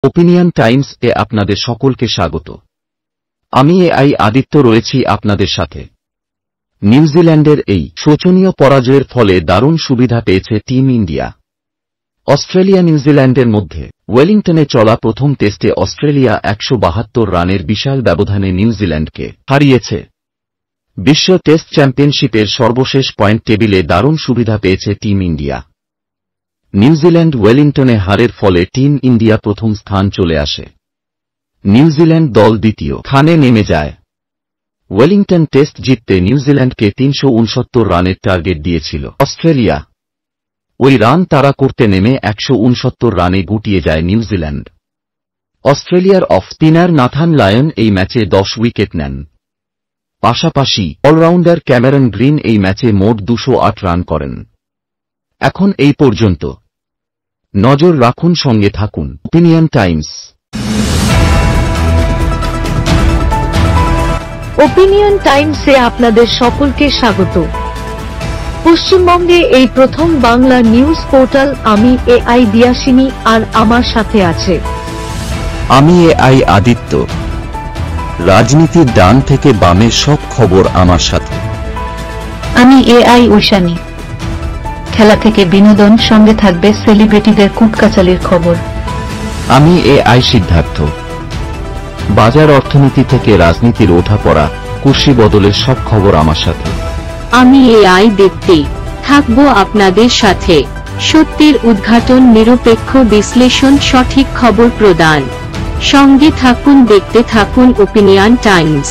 Opinion Times এ আপনাদের সকলকে স্বাগত। আমি এআই আদিত্য রয়েছি আপনাদের সাথে। নিউজিল্যান্ডের এই শোচনীয় পরাজয়ের ফলে দারুণ সুবিধা পেয়েছে টিম ইন্ডিয়া। অস্ট্রেলিয়া নিউজিল্যান্ডের মধ্যে ওয়েলিংটনে চলা প্রথম টেস্টে অস্ট্রেলিয়া 172 রানের বিশাল ব্যবধানে নিউজিল্যান্ডকে হারিয়েছে। বিশ্ব টেস্ট চ্যাম্পিয়নশিপের সর্বশেষ পয়েন্ট টেবিলে দারুণ সুবিধা পেয়েছে টিম ইন্ডিয়া। নিউজিল্যান্ড ওয়েলিংটনে হারের ফলে টিম ইন্ডিয়া প্রথম স্থান চলে আসে। নিউজিল্যান্ড দল দ্বিতীয় স্থানে নেমে যায়। ওয়েলিংটন টেস্ট জিততে নিউজিল্যান্ডকে 369 রানের টার্গেট দিয়েছিল অস্ট্রেলিয়া। ওই রান তাড়া করতে নেমে 169 রানে গুটিয়ে যায় নিউজিল্যান্ড। অস্ট্রেলিয়ার অফ স্পিনার নাথান লায়ন এই ম্যাচে 10 উইকেট নেন। পাশাপাশি অলরাউন্ডার ক্যামেরন গ্রিন এই ম্যাচে মোট 208 রান করেন। এখন এই পর্যন্ত। নজর রাখুন, সঙ্গে থাকুন ওপিনিয়ন টাইমস। ওপিনিয়ন টাইমসে আপনাদের সকলকে স্বাগত। পশ্চিমবঙ্গে এই প্রথম বাংলা নিউজ পোর্টাল। আমি এআই দিয়াসিনী, আর আমার সাথে আছে আমি এআই আদিত্য। রাজনীতির ডান থেকে বামের সব খবর আমার সাথে। আমি এআই ঐশানী। খেলা থেকে বিনোদন, সঙ্গে থাকবে সেলিব্রিটিদের কুটকাচালির খবর। আমি এআই সিদ্ধার্থ। বাজার অর্থনীতি থেকে রাজনীতির ওঠাপড়া, কুর্সি বদলের সব খবর আমার সাথে। আমি এআই দীপ্তি, থাকবো আপনাদের সাথে। সত্যের উদ্ঘাটন, নিরপেক্ষ বিশ্লেষণ, সঠিক খবর প্রদান। সঙ্গে থাকুন, দেখতে থাকুন ওপিনিয়ন টাইমস।